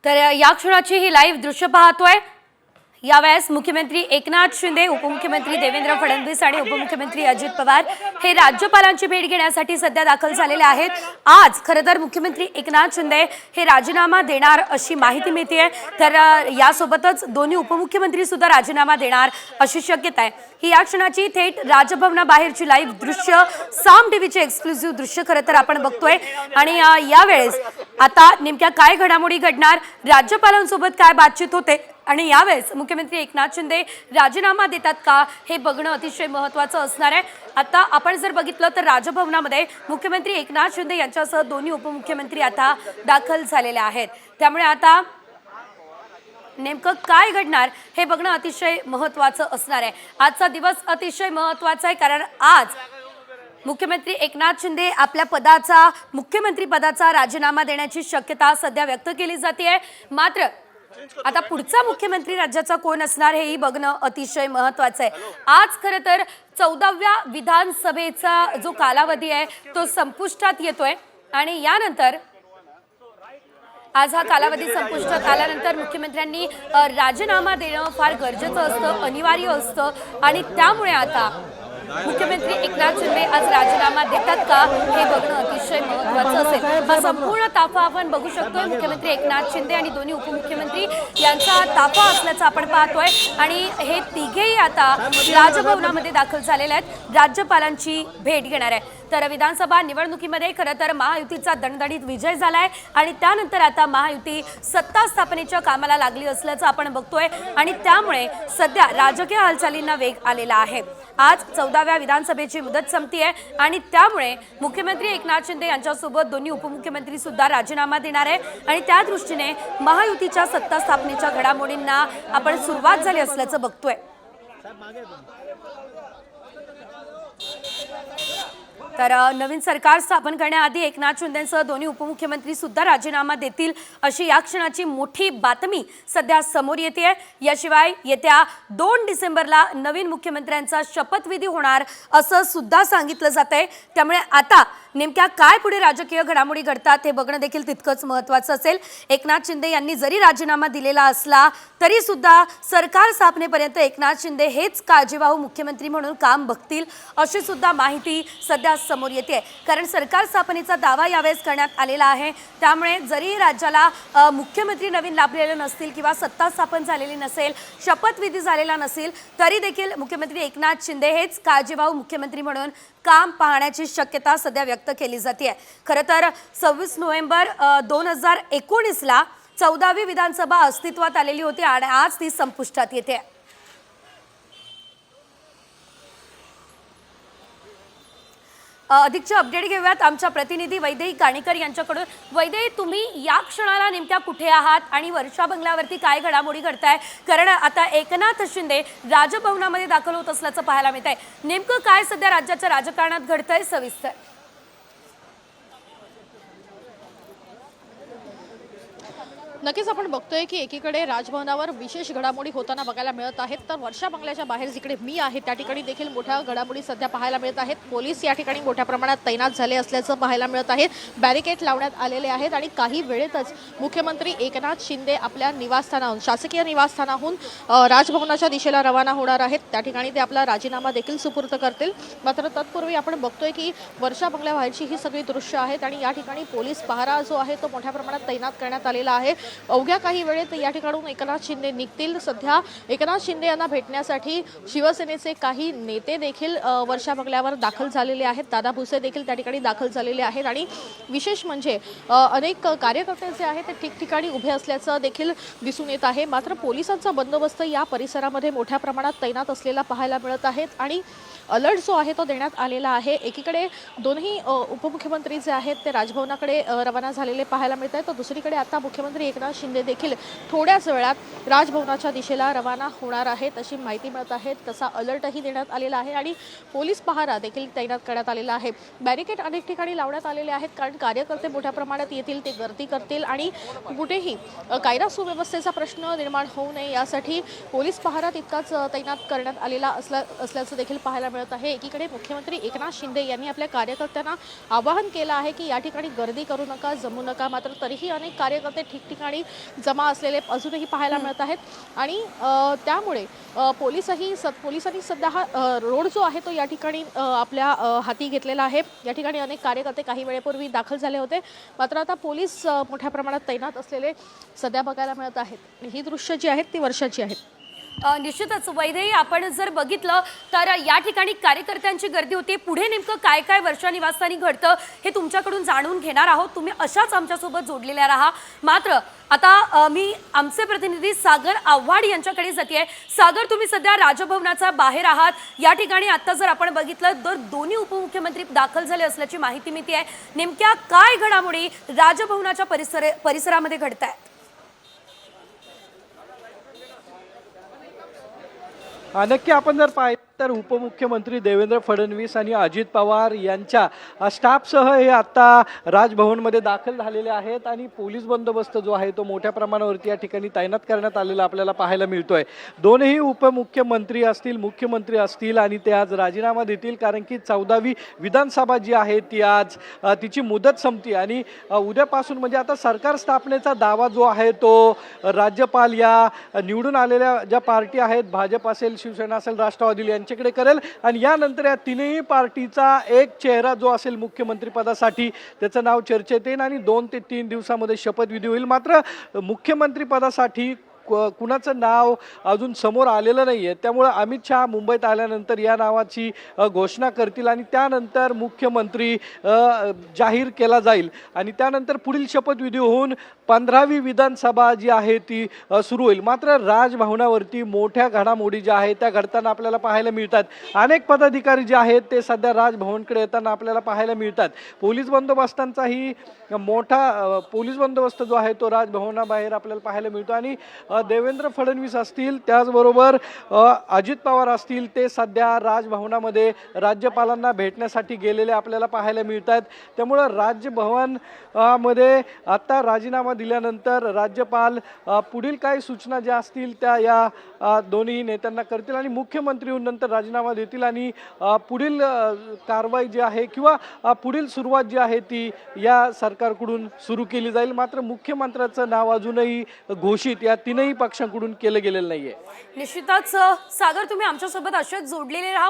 तर या क्षणाची ही लाईव्ह दृश्य पाहतोय। यावेळेस मुख्यमंत्री एकनाथ शिंदे, उपमुख्यमंत्री देवेंद्र फडणवीस आणि उपमुख्यमंत्री अजित पवार हे राज्यपालांची भेट घेण्यासाठी सध्या दाखल झालेले आहेत। आज खरं तर मुख्यमंत्री एकनाथ शिंदे हे राजीनामा देणार अशी माहिती मिळते। तर यासोबतच दोन्ही उपमुख्यमंत्री सुद्धा राजीनामा देणार अशी शक्यता आहे। ही या क्षणाची थेट राजभवनाबाहेरची लाईव्ह दृश्य साम टीव्हीचे एक्सक्लुझिव्ह दृश्य खरं तर आपण बघतोय। आणि यावेळेस आता नेमक्या काय घडामोडी घडणार, राज्यपालांसोबत काय बातचीत होते आणि यावेळेस मुख्यमंत्री एकनाथ शिंदे राजीनामा देतात का हे बघणं अतिशय महत्त्वाचं असणार आहे। आता आपण जर बघितलं तर राजभवनामध्ये मुख्यमंत्री एकनाथ शिंदे यांच्यासह दोन्ही उपमुख्यमंत्री आता दाखल झालेले आहेत। त्यामुळे आता नेमकं काय घडणार हे बघणं अतिशय महत्त्वाचं असणार आहे। आजचा दिवस अतिशय महत्त्वाचा आहे कारण आज मुख्यमंत्री एकनाथ शिंदे आपल्या पदाचा, मुख्यमंत्री पदाचा राजीनामा देण्याची शक्यता सध्या व्यक्त केली जाते। मात्र आता पुढचा मुख्यमंत्री राज्याचा कोण असणार हेही बघणं अतिशय महत्त्वाचं आहे। आज खरं तर 14व्या विधानसभेचा जो कालावधी आहे तो संपुष्टात येतोय आणि यानंतर आज हा कालावधी संपुष्टात आल्यानंतर मुख्यमंत्र्यांनी राजीनामा देणं फार गरजेचं असतं, अनिवार्य असतं आणि त्यामुळे आता मुख्यमंत्री एकनाथ शिंदे आज राजीनामा देतात का हे बघणं अतिशय महत्त्वाचं असेल। हा संपूर्ण ताफा आपण बघू शकतोय, मुख्यमंत्री एकनाथ शिंदे आणि दोन्ही उपमुख्यमंत्री यांचा ताफा असल्याचं आपण पाहतोय आणि हे तिघेही आता राजभवनामध्ये दाखल झालेले आहेत, राज्यपालांची भेट घेणार आहे। तर विधानसभा निवडणुकीमध्ये खरं तर महायुतीचा दणदणीत विजय झालाय आणि त्यानंतर आता महायुती सत्ता स्थापनेच्या कामाला लागली असल्याचं आपण बघतोय आणि त्यामुळे सध्या राजकीय हालचालींना वेग आलेला आहे। आज 14व्या विधानसभेची मुदत संपतीये आणि त्यामुळे मुख्यमंत्री एकनाथ शिंदे यांच्यासोबत दोन्ही उपमुख्यमंत्री सुद्धा राजीनामा देणार आहे आणि त्या दृष्टीने महायुतीच्या सत्ता स्थापनेच्या घडामोडींना आपण सुरुवात झाली असल्याचं बघतोय। तर नवीन सरकार स्थापन करण्याआधी एकनाथ शिंदेंसह दोन्ही उपमुख्यमंत्री सुद्धा राजीनामा देतील अशी या क्षणाची मोठी बातमी सध्या समोर येते। याशिवाय येत्या 2 डिसेंबरला नवीन मुख्यमंत्र्यांचा शपथविधी होणार असं सुद्धा सांगितलं जातंय। त्यामुळे आता नेमक्या काय पुढे राजकीय घडामोडी घडतात हे बघणं देखील तितकंच महत्त्वाचं असेल। एकनाथ शिंदे यांनी जरी राजीनामा दिलेला असला तरी सुद्धा सरकार स्थापनेपर्यंत एकनाथ शिंदे हेच काळजीवाहू मुख्यमंत्री म्हणून काम बघतील अशी सुद्धा माहिती सध्या समोर येते। कारण सरकार स्थापनेचा दावा यावेळेस करण्यात आलेला आहे, त्यामुळे जरी राज्याला मुख्यमंत्री नवीन लाभलेले नसतील किंवा सत्ता स्थापन झालेली नसेल, शपथविधी झालेला नसेल, तरी देखील मुख्यमंत्री एकनाथ शिंदे हेच काळजीवाहू मुख्यमंत्री म्हणून काम पाहण्याची शक्यता सध्या व्यक्त केली जाते। खरं तर 26 नोव्हेंबर 2019ला 14वी विधानसभा अस्तित्वात आलेली होती आणि आज ती संपुष्टात येते। अधिकचे अपडेट घेऊयात आमच्या प्रतिनिधी वैदेही काणेकर यांच्याकडून। वैदेही, तुम्ही या क्षणाला नेमक्या कुठे आहात आणि वर्षा बंगल्यावरती काय घडामोडी घडताय? कारण आता एकनाथ शिंदे राजभवनामध्ये दाखल होत असल्याचं पाहायला मिळत आहे। नेमकं काय सध्या राज्याच्या राजकारणात घडतंय सविस्तर? नक्कीच आपण बघतोय की एकीकडे राजभवनावर विशेष घडामोडी होताना बघायला मिळत आहेत, तर वर्षा बंगल्याच्या बाहेर जिकडे मी आहे त्या ठिकाणी देखील मोठ्या घडामोडी सध्या पाहायला मिळत आहेत। पोलीस या ठिकाणी मोठ्या प्रमाणात तैनात झाले असल्याचं पाहायला मिळत आहे, बॅरिकेड लावण्यात आलेले आहेत आणि काही वेळेतच मुख्यमंत्री एकनाथ शिंदे आपल्या निवासस्थानाहून, शासकीय निवासस्थानाहून राजभवनाच्या दिशेला रवाना होणार आहेत। त्या ठिकाणी ते आपला राजीनामा देखील सुपूर्द करतील। मात्र तत्पूर्वी आपण बघतोय की वर्षा बंगल्याबाहेरची ही सगळी दृश्य आहेत आणि या ठिकाणी पोलीस पहारा जो आहे तो मोठ्या प्रमाणात तैनात करण्यात आलेला आहे। अवघ्या काही वेळेत या ठिकाणून एकनाथ शिंदे निघतील। सध्या एकनाथ शिंदे यांना भेटण्यासाठी शिवसेनेचे काही नेते देखील वर्षा बंगल्यावर दाखल झालेले आहेत। दादा भुसे देखील त्या ठिकाणी दाखल झालेले आहेत आणि विशेष म्हणजे अनेक कार्यकर्ते जे आहेत ते ठिकठिकाणी उभे असल्याचं देखील दिसून येत आहे। मात्र पोलिसांचा बंदोबस्त या परिसरामध्ये मोठ्या प्रमाणात तैनात असलेला पाहायला मिळत आहेत आणि अलर्ट जो आहे तो देण्यात आलेला आहे। एकीकडे दोन्ही उपमुख्यमंत्री जे आहेत ते राजभवनाकडे रवाना झालेले पाहायला मिळत आहेत, तर दुसरीकडे आता मुख्यमंत्री एकनाथ शिंदे देखील थोड्याच वेळात राजभवनाच्या दिशेला रवाना होणार आहेत अशी माहिती मिळत आहे। तसा अलर्टही देण्यात आलेला आहे आणि पोलीस पहारा देखील तैनात करण्यात आलेला आहे। बॅरिकेड अनेक ठिकाणी लावण्यात आलेले आहेत कारण कार्यकर्ते मोठ्या प्रमाणात येतील, ते गर्दी करतील आणि कुठेही कायदा सुव्यवस्थेचा प्रश्न निर्माण होऊ नये यासाठी पोलीस पहारा तितकाच तैनात करण्यात आलेला असल्याचं देखील पाहायला मिळत आहे। एकीकडे मुख्यमंत्री एकनाथ शिंदे यांनी आपल्या कार्यकर्त्यांना आवाहन केलं आहे की या ठिकाणी गर्दी करू नका, जमू नका, मात्र तरीही अनेक कार्यकर्ते ठिकठिकाणी ठिकाणी जमा असलेले अजूनही पाहायला मिळत आहेत आणि त्यामुळे पोलिसांनी सध्या हा रोड जो आहे तो या ठिकाणी आपल्या हाती घेतलेला आहे। या ठिकाणी अनेक कार्यकर्ते काही वेळेपूर्वी दाखल झाले होते, मात्र आता पोलीस मोठ्या प्रमाणात तैनात असलेले सध्या बघायला मिळत आहेत। ही दृश्य जी आहेत ती वर्षाची आहेत। निश्चितच वैदेही, आपण जर बघितलं तर या ठिकाणी कार्यकर्त्यांची गर्दी होती। पुढे नेमकं काय काय वर्षा निवासस्थानी घडतं हे तुमच्याकडून जाणून घेणार आहोत। तुम्ही अशाच आमच्यासोबत जोडलेल्या राहा। मात्र आता मी आमचे प्रतिनिधी सागर आव्हाड यांच्याकडे जाते। सागर, तुम्ही सध्या राजभवनाच्या बाहेर आहात। या ठिकाणी आता जर आपण बघितलं तर दोन्ही उपमुख्यमंत्री दाखल झाले असल्याची माहिती मिळते आहे। नेमक्या काय घडामोडी राजभवनाच्या परिसरामध्ये घडत आहेत? नक्की आपण जर पाहिलं तर उपमुख्यमंत्री देवेंद्र फडणवीस आणि अजित पवार यांच्या स्टाफसह हे आता राजभवनमध्ये दाखल झालेले आहेत आणि पोलीस बंदोबस्त जो आहे तो मोठ्या प्रमाणावरती या ठिकाणी तैनात करण्यात आलेला आपल्याला पाहायला मिळतोय। दोन्ही उपमुख्यमंत्री असतील, मुख्यमंत्री असतील आणि ते आज राजीनामा देतील, कारण की 14वी विधानसभा जी आहे ती आज तिची मुदत संपते आणि उद्यापासून म्हणजे आता सरकार स्थापनेचा दावा जो आहे तो राज्यपाल या निवडून आलेल्या ज्या पार्टी आहेत, भाजप असेल, शिवसेना असेल, राष्ट्रवादी यांच्याकडे करेल आणि यानंतर या तीनही पार्टीचा एक चेहरा जो असेल मुख्यमंत्री पदासाठी त्याचं नाव चर्चेत येईल आणि 2 ते 3 दिवसामध्ये शपथविधी होईल। मात्र मुख्यमंत्री पदासाठी कुणाचं नाव अजून समोर आलेलं नाही आहे, त्यामुळे अमित शहा मुंबईत आल्यानंतर या नावाची घोषणा करतील आणि त्यानंतर मुख्यमंत्री जाहीर केला जाईल आणि त्यानंतर पुढील शपथविधी होऊन 15वी विधानसभा जी आहे ती सुरू होईल। मात्र राजभवनावरती मोठ्या घडामोडी ज्या आहेत त्या घडताना आपल्याला पाहायला मिळतात। अनेक पदाधिकारी जे आहेत ते सध्या राजभवनकडे येताना आपल्याला पाहायला मिळतात। पोलीस बंदोबस्तांचाही मोठा पोलीस बंदोबस्त जो आहे तो राजभवनाबाहेर आपल्याला पाहायला मिळतो आणि देवेंद्र फडणवीस असतील, त्याचबरोबर अजित पवार असतील, ते सध्या राजभवनामध्ये राज्यपालांना भेटण्यासाठी गेलेले आपल्याला पाहायला मिळतात। त्यामुळे राजभवन मध्ये आता राजीनामा दिल्यानंतर राज्यपाल पुढील काही सूचना ज्या असतील त्या या दोन्ही नेत्यांना करतील आणि मुख्यमंत्री नंतर राजीनामा देतील आणि पुढील कारवाई जी आहे किंवा पुढील सुरुवात जी आहे ती या सरकारकडून सुरू केली जाईल। मात्र मुख्यमंत्र्याचं नाव अजूनही घोषित या तीनही पक्षांकडून केलं गेलेलं नाहीये। निश्चितच सागर, तुम्ही आमच्यासोबत असेच जोडलेले राहा।